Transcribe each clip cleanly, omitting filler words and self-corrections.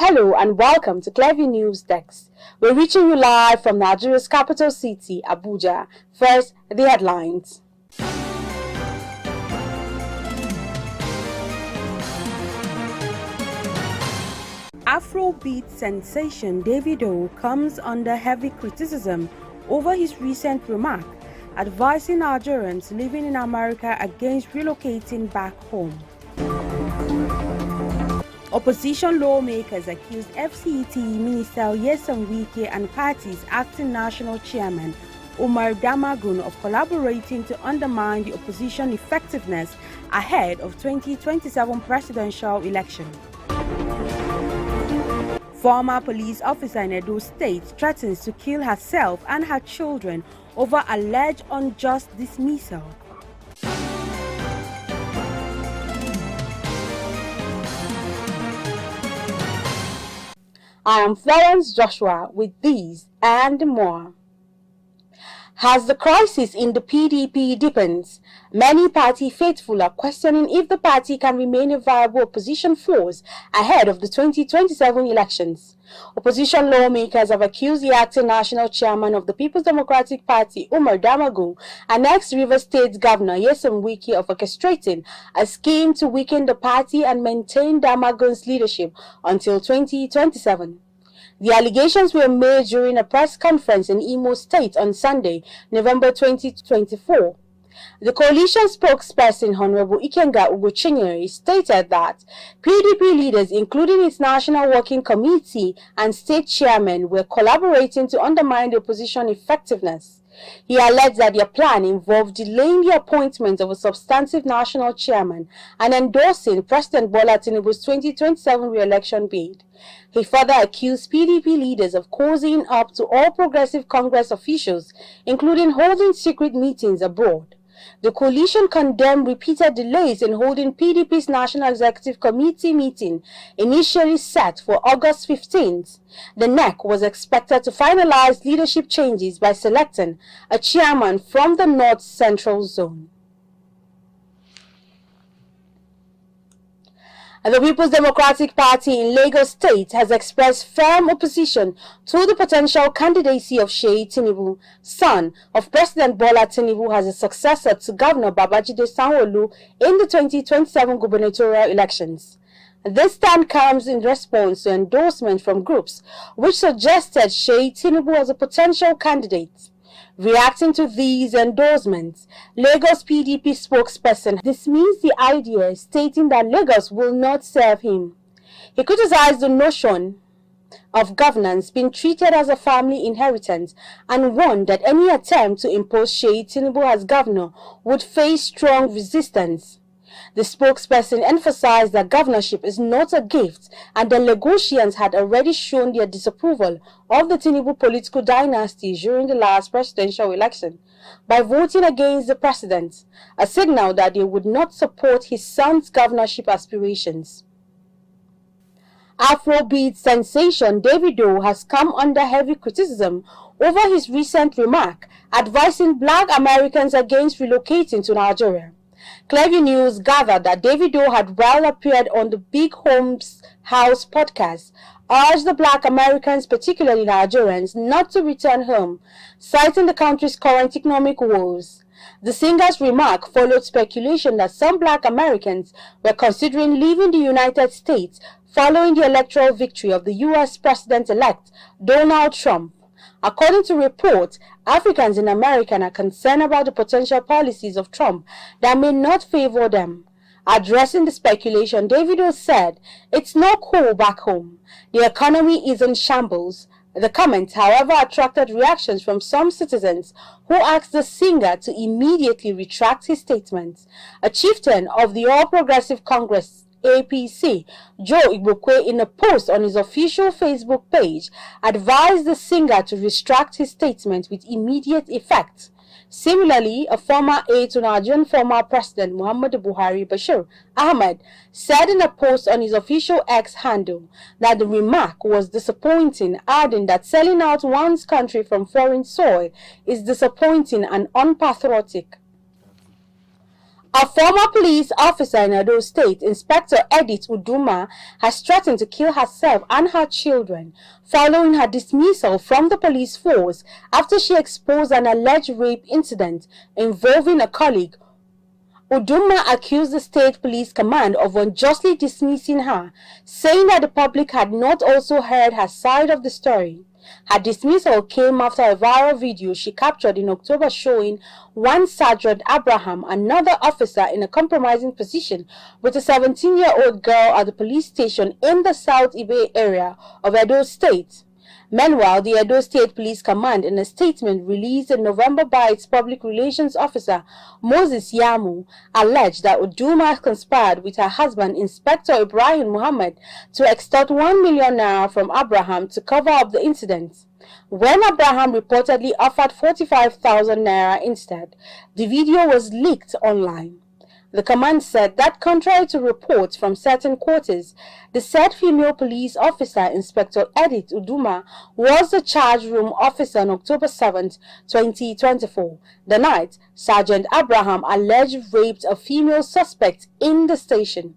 Hello and welcome to KEFFI News Desk. We're reaching you live from Nigeria's capital city, Abuja. First, the headlines. Afrobeat sensation Davido comes under heavy criticism over his recent remark advising Nigerians living in America against relocating back home. Opposition lawmakers accused FCT Minister Nyesom Wike and party's acting national chairman Umar Damagum of collaborating to undermine the opposition effectiveness ahead of 2027 presidential election. Former police officer in Edo State threatens to kill herself and her children over alleged unjust dismissal. I am Florence Joshua with these and more. As the crisis in the PDP deepens, many party faithful are questioning if the party can remain a viable opposition force ahead of the 2027 elections. Opposition lawmakers have accused the acting national chairman of the People's Democratic Party, Umar Damagum, and ex-Rivers State Governor Nyesom Wike of orchestrating a scheme to weaken the party and maintain Damagum's leadership until 2027. The allegations were made during a press conference in Imo State on Sunday, November 2024. The coalition spokesperson, Honorable Ikenga Ugochinyere, stated that PDP leaders, including its National Working Committee and state chairmen, were collaborating to undermine the opposition effectiveness. He alleged that their plan involved delaying the appointment of a substantive national chairman and endorsing President Bola Tinubu's 2027 re-election bid. He further accused PDP leaders of cozying up to all Progressive Congress officials, including holding secret meetings abroad. The coalition condemned repeated delays in holding PDP's National Executive Committee meeting, initially set for August 15th. The NEC was expected to finalize leadership changes by selecting a chairman from the North Central Zone. The People's Democratic Party in Lagos State has expressed firm opposition to the potential candidacy of Sheyi Tinubu, son of President Bola Tinubu, as a successor to Governor Babajide Sanwo-Olu in the 2027 gubernatorial elections. This stand comes in response to endorsement from groups which suggested Sheyi Tinubu as a potential candidate. Reacting to these endorsements, Lagos PDP spokesperson dismissed the idea, stating that Lagos will not serve him. He criticized the notion of governance being treated as a family inheritance and warned that any attempt to impose Sheyi Tinubu as governor would face strong resistance. The spokesperson emphasized that governorship is not a gift, and the Lagosians had already shown their disapproval of the Tinubu political dynasty during the last presidential election by voting against the president, a signal that they would not support his son's governorship aspirations. Afrobeat sensation Davido has come under heavy criticism over his recent remark advising Black Americans against relocating to Nigeria. KEFFI News gathered that Davido had well appeared on the Big Homes House podcast, urged the Black Americans, particularly Nigerians, not to return home, citing the country's current economic woes. The singer's remark followed speculation that some Black Americans were considering leaving the United States following the electoral victory of the U.S. President-elect Donald Trump. According to reports, Africans in America are concerned about the potential policies of Trump that may not favor them. Addressing the speculation, Davido said, "It's not cool back home. The economy is in shambles." The comment, however, attracted reactions from some citizens who asked the singer to immediately retract his statements. A chieftain of the All Progressive Congress, APC, Joe Igbokwe, in a post on his official Facebook page, advised the singer to retract his statement with immediate effect. Similarly, a former aide to Nigerian former President Muhammadu Buhari, Bashir Ahmed, said in a post on his official X handle that the remark was disappointing, adding that selling out one's country from foreign soil is disappointing and unpatriotic. A former police officer in Edo State, Inspector Edith Uduma, has threatened to kill herself and her children following her dismissal from the police force after she exposed an alleged rape incident involving a colleague. Uduma accused the state police command of unjustly dismissing her, saying that the public had not also heard her side of the story. Her dismissal came after a viral video she captured in October showing one Sergeant Abraham, another officer in a compromising position, with a 17-year-old girl at the police station in the South Ibe area of Edo State. Meanwhile, the Edo State Police Command, in a statement released in November by its public relations officer, Moses Yamu, alleged that Uduma conspired with her husband, Inspector Ibrahim Muhammad, to extort 1 million naira from Abraham to cover up the incident. When Abraham reportedly offered 45,000 naira instead, the video was leaked online. The command said that contrary to reports from certain quarters, the said female police officer, Inspector Edith Uduma, was the charge room officer on October 7, 2024, the night Sergeant Abraham alleged raped a female suspect in the station.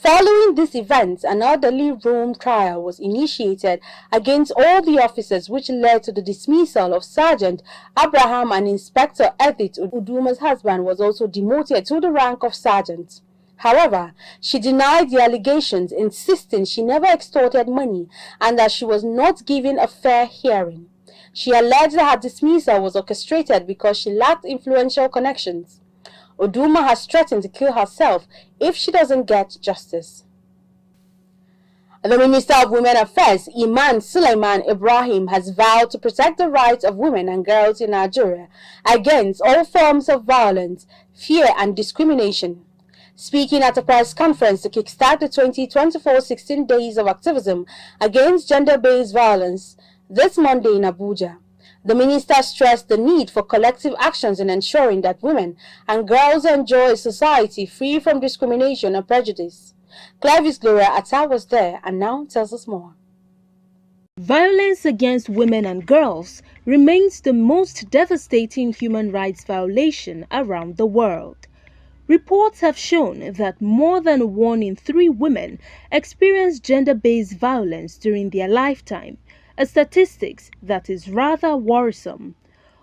Following this event, an orderly room trial was initiated against all the officers, which led to the dismissal of Sergeant Abraham, and Inspector Edith Uduma's husband was also demoted to the rank of sergeant. However, she denied the allegations, insisting she never extorted money and that she was not given a fair hearing. She alleged that her dismissal was orchestrated because she lacked influential connections. Uduma has threatened to kill herself if she doesn't get justice. The Minister of Women Affairs, Iman Suleiman Ibrahim, has vowed to protect the rights of women and girls in Nigeria against all forms of violence, fear, and discrimination. Speaking at a press conference to kickstart the 2024 16 Days of Activism Against Gender-Based Violence this Monday in Abuja, the minister stressed the need for collective actions in ensuring that women and girls enjoy a society free from discrimination and prejudice. Clavis Gloria Atta was there and now tells us more. Violence against women and girls remains the most devastating human rights violation around the world. Reports have shown that more than 1 in 3 women experience gender-based violence during their lifetime, a statistics that is rather worrisome.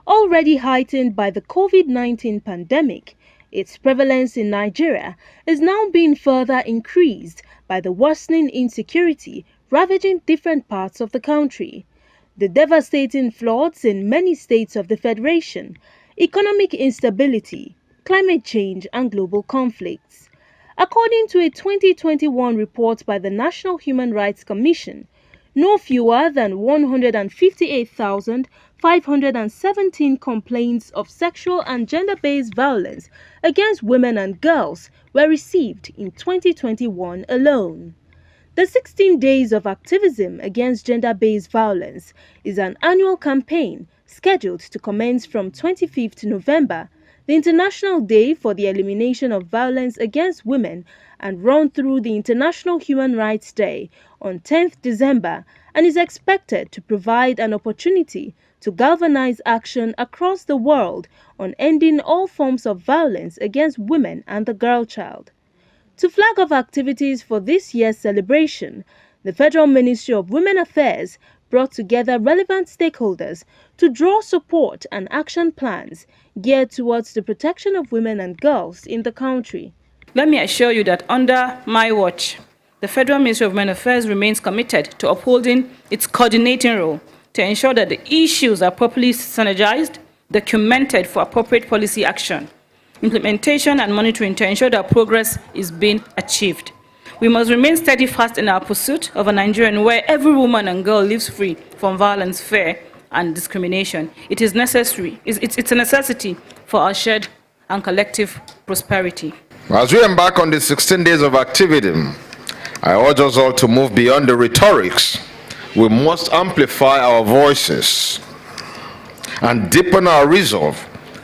Already heightened by the COVID-19 pandemic, its prevalence in Nigeria is now being further increased by the worsening insecurity ravaging different parts of the country. The devastating floods in many states of the Federation, economic instability, climate change, and global conflicts. According to a 2021 report by the National Human Rights Commission, no fewer than 158,517 complaints of sexual and gender-based violence against women and girls were received in 2021 alone. The 16 Days of Activism Against Gender-Based Violence is an annual campaign scheduled to commence from 25th November, the International Day for the Elimination of Violence Against Women, and run through the International Human Rights Day on 10th December, and is expected to provide an opportunity to galvanize action across the world on ending all forms of violence against women and the girl child. To flag off activities for this year's celebration, the Federal Ministry of Women Affairs brought together relevant stakeholders to draw support and action plans geared towards the protection of women and girls in the country. Let me assure you that under my watch, the Federal Ministry of Women Affairs remains committed to upholding its coordinating role to ensure that the issues are properly synergized, documented for appropriate policy action, implementation and monitoring to ensure that progress is being achieved. We must remain steadfast in our pursuit of a Nigeria where every woman and girl lives free from violence, fear, and discrimination. It is necessary. It's a necessity for our shared and collective prosperity. As we embark on the 16 days of activism, I urge us all to move beyond the rhetorics. We must amplify our voices and deepen our resolve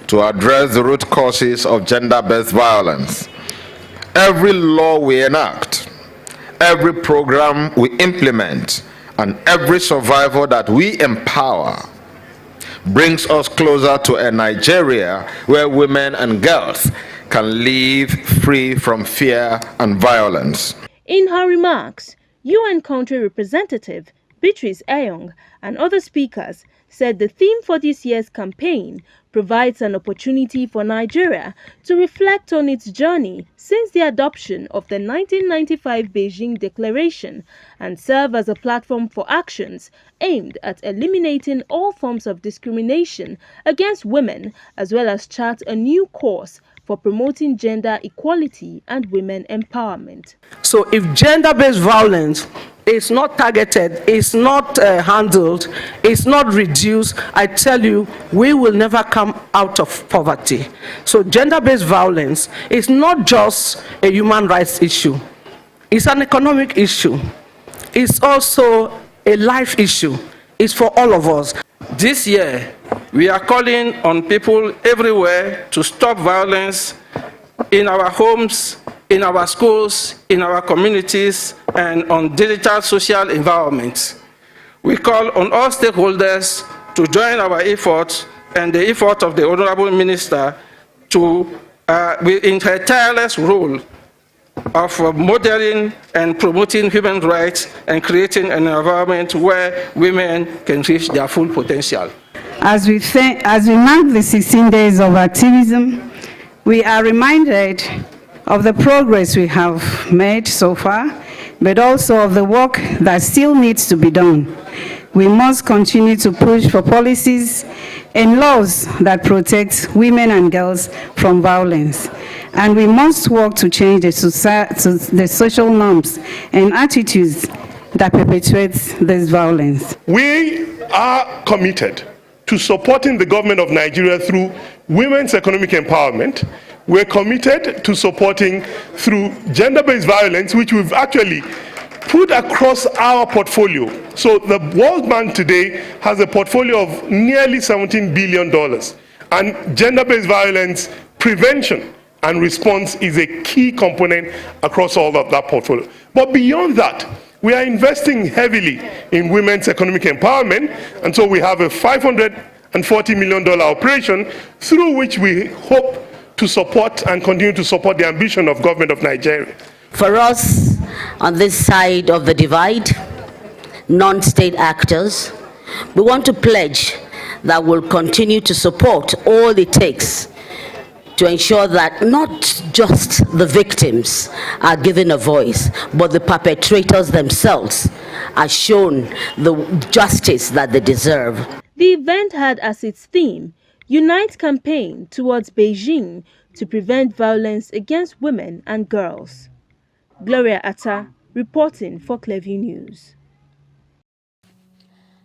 to address the root causes of gender-based violence. Every law we enact, every program we implement, and every survivor that we empower brings us closer to a Nigeria where women and girls can live free from fear and violence. In her remarks, UN Country Representative Beatrice Ayong and other speakers said the theme for this year's campaign provides an opportunity for Nigeria to reflect on its journey since the adoption of the 1995 Beijing Declaration and serve as a platform for actions aimed at eliminating all forms of discrimination against women, as well as chart a new course for promoting gender equality and women empowerment. So if gender-based violence is not targeted, is not handled, is not reduced, I tell you, we will never come out of poverty. So gender-based violence is not just a human rights issue. It's an economic issue. It's also a life issue. It's for all of us. This year, we are calling on people everywhere to stop violence in our homes, in our schools, in our communities, and on digital social environments. We call on all stakeholders to join our efforts and the effort of the Honorable Minister to be in her tireless role of modeling and promoting human rights and creating an environment where women can reach their full potential. As we mark the 16 days of activism, we are reminded of the progress we have made so far, but also of the work that still needs to be done. We must continue to push for policies and laws that protect women and girls from violence. And we must work to change the social norms and attitudes that perpetuate this violence. We are committed to supporting the government of Nigeria through women's economic empowerment. We're committed to supporting through gender-based violence, which we've actually put across our portfolio. So the World Bank today has a portfolio of nearly $17 billion. And gender-based violence prevention and response is a key component across all of that portfolio. But beyond that, we are investing heavily in women's economic empowerment, and so we have a $540 million operation through which we hope to support and continue to support the ambition of government of Nigeria. For us, on this side of the divide, non-state actors, we want to pledge that we'll continue to support all it takes to ensure that not just the victims are given a voice, but the perpetrators themselves are shown the justice that they deserve. The event had as its theme, Unite Campaign Towards Beijing to Prevent Violence Against Women and Girls. Gloria Atta, reporting for Clearview News.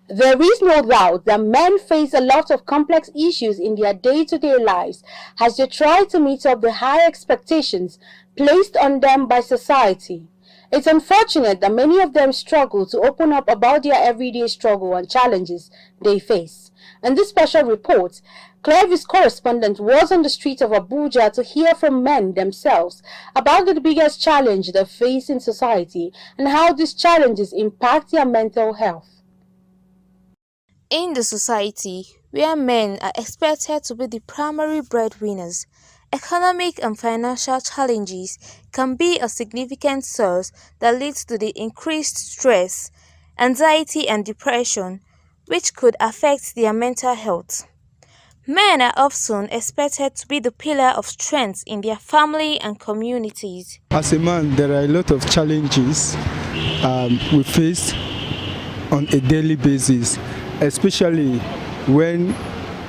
There is no doubt that men face a lot of complex issues in their day-to-day lives as they try to meet up the high expectations placed on them by society. It's unfortunate that many of them struggle to open up about their everyday struggle and challenges they face. In this special report, Clearview's correspondent was on the streets of Abuja to hear from men themselves about the biggest challenge they face in society and how these challenges impact their mental health. In the society where men are expected to be the primary breadwinners, economic and financial challenges can be a significant source that leads to the increased stress, anxiety and depression, which could affect their mental health. Men are often expected to be the pillar of strength in their family and communities. As a man, there are a lot of challenges we face on a daily basis, especially when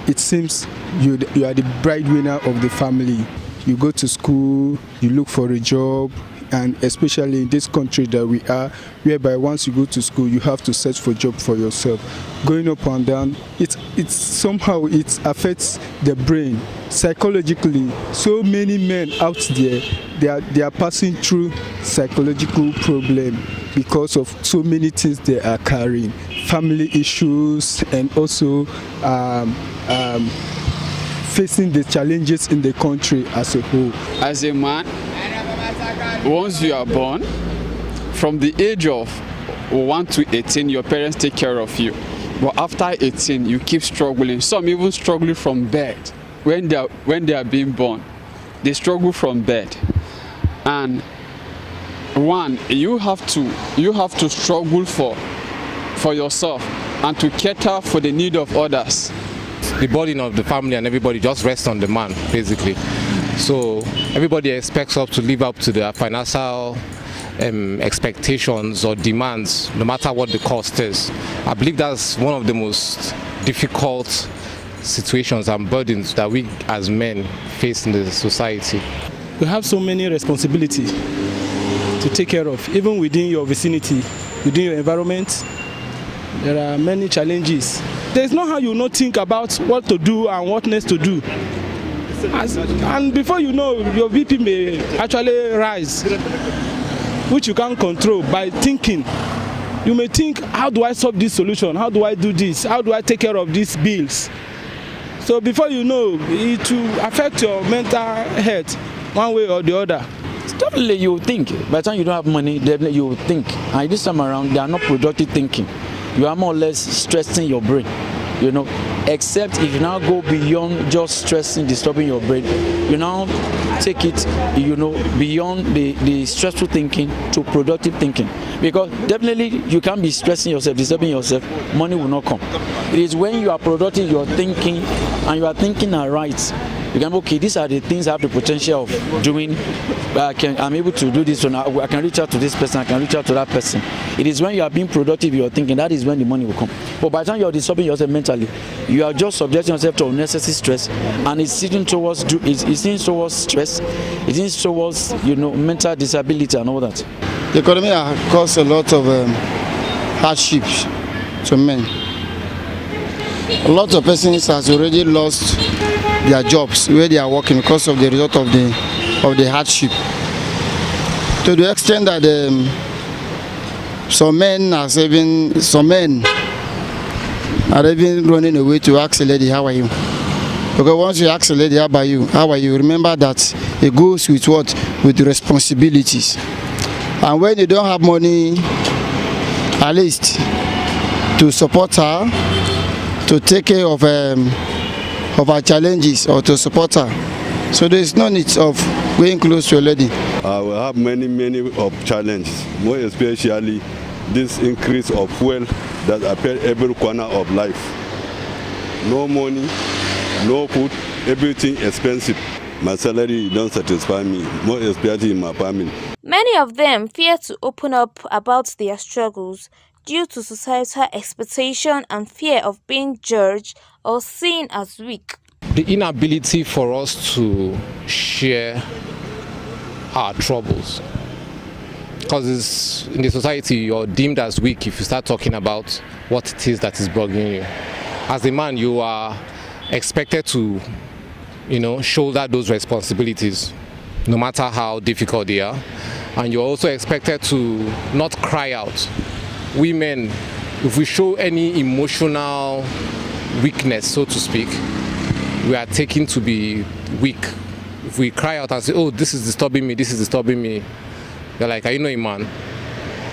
it seems you are the breadwinner of the family. You go to school, you look for a job, and especially in this country that we are, whereby once you go to school, you have to search for a job for yourself. Going up and down, it's somehow it affects the brain psychologically. So many men out there, they are passing through psychological problem because of so many things they are carrying, family issues, and also facing the challenges in the country as a whole. As a man, once you are born, from the age of 1 to 18, your parents take care of you. But after 18, you keep struggling. Some even struggling from birth when they are being born. they struggle from bed. And one, you have to struggle for yourself and to cater for the need of others. The burden of the family and everybody just rests on the man, basically. So everybody expects us to live up to their financial expectations or demands, no matter what the cost is. I believe that's one of the most difficult situations and burdens that we as men face in the society. We have so many responsibilities to take care of, even within your vicinity, within your environment. There are many challenges. There's no how you not think about what to do and what next to do. And before you know, your BP may actually rise, which you can't control by thinking. You may think, how do I solve this solution? How do I do this? How do I take care of these bills? So before you know, it will affect your mental health one way or the other. Definitely you will think. By the time you don't have money, definitely you will think. And this time around, they are not productive thinking. You are more or less stressing your brain, you know, except if you now go beyond just stressing, disturbing your brain, you now take it, you know, beyond the stressful thinking to productive thinking. Because definitely you can't be stressing yourself, disturbing yourself, money will not come. It is when you are productive, you are thinking, and you are thinking right. You can, okay, these are the things I have the potential of doing. I'm able to do this, so now I can reach out to this person, I can reach out to that person. It is when you are being productive, you are thinking, that is when the money will come. But by the time you are disturbing yourself mentally, you are just subjecting yourself to unnecessary stress, and it's sitting towards stress, it's towards, you know, mental disability and all that. The economy has caused a lot of hardships to men. A lot of persons has already lost their jobs where they are working because of the result of the hardship. To the extent that some men are even running away to ask a lady, how are you? Because once you ask a lady, how are you? Remember that it goes with what? With the responsibilities. And when you don't have money, at least to support her, to take care of our challenges or to support her. So there is no need of going close to a lady. We have many of challenges, more especially this increase of fuel that appears every corner of life. No money, no food, everything expensive. My salary don't satisfy me, more especially in my family. Many of them fear to open up about their struggles due to societal expectation and fear of being judged or seen as weak. The inability for us to share our troubles, because in the society you're deemed as weak if you start talking about what it is that is bugging you. As a man, you are expected to, you know, shoulder those responsibilities no matter how difficult they are, and you're also expected to not cry out. Women, if we show any emotional weakness, so to speak, we are taken to be weak. If we cry out and say, oh, this is disturbing me, they're like, are you not a man?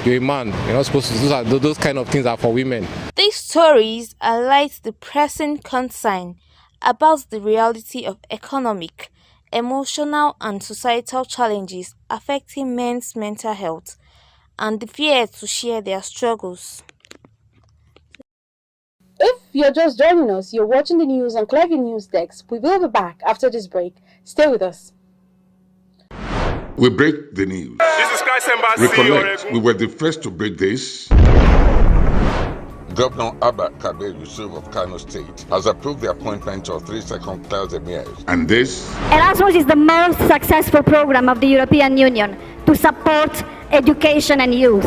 You're a man, you're not supposed to do those kind of things are for women. These stories highlight the pressing concern about the reality of economic, emotional and societal challenges affecting men's mental health and the fear to share their struggles. If you're just joining us, you're watching the news on Clevy News Desk. We will be back after this break. Stay with us. We break the news. This is Christ Embassy. Recollect, we were the first to break this. Governor Abba Kabir Yusuf of Kano State has approved the appointment of 3 second-class emirs. And this? Erasmus is the most successful program of the European Union to support education and youth.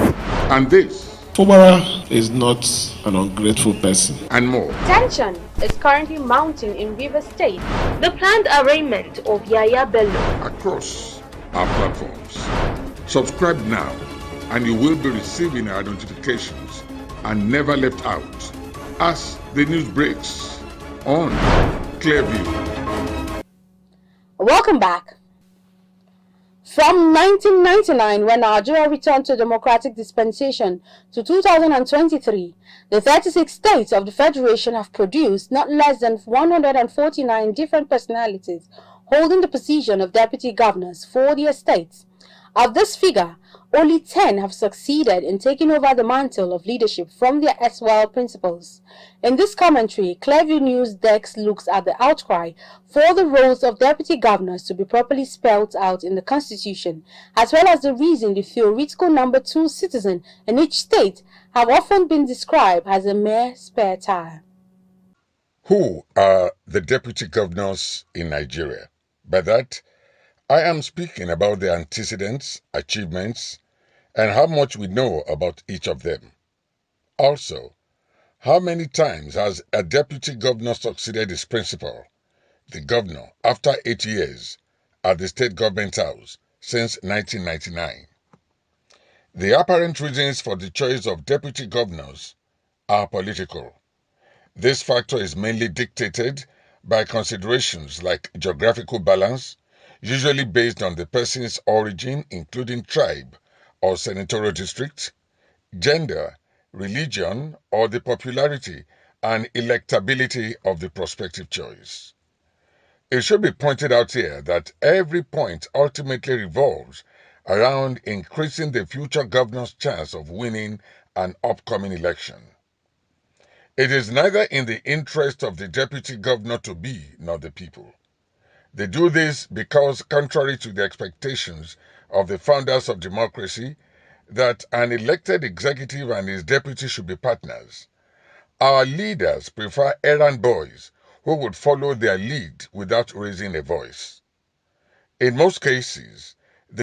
And this? Fubara is not an ungrateful person. And more. Tension is currently mounting in Rivers State. The planned arraignment of Yaya Bello. Across our platforms. Subscribe now and you will be receiving our notifications and never left out as the news breaks on Clearview. Welcome back. From 1999, when Nigeria returned to democratic dispensation, to 2023, the 36 states of the Federation have produced not less than 149 different personalities holding the position of deputy governors for their states. Of this figure, only 10 have succeeded in taking over the mantle of leadership from their erstwhile principals. In this commentary, Clearview News Desk looks at the outcry for the roles of deputy governors to be properly spelled out in the Constitution, as well as the reason the theoretical number 2 citizen in each state have often been described as a mere spare tire. Who are the deputy governors in Nigeria? By that, I am speaking about their antecedents, achievements, and how much we know about each of them. Also, how many times has a deputy governor succeeded his principal, the governor, after 8 years at the state government house since 1999? The apparent reasons for the choice of deputy governors are political. This factor is mainly dictated by considerations like geographical balance, usually based on the person's origin, including tribe or senatorial district, gender, religion, or the popularity and electability of the prospective choice. It should be pointed out here that every point ultimately revolves around increasing the future governor's chance of winning an upcoming election. It is neither in the interest of the deputy governor to be nor the people. They do this because, contrary to the expectations of the founders of democracy, that an elected executive and his deputy should be partners, our leaders prefer errand boys who would follow their lead without raising a voice. In most cases,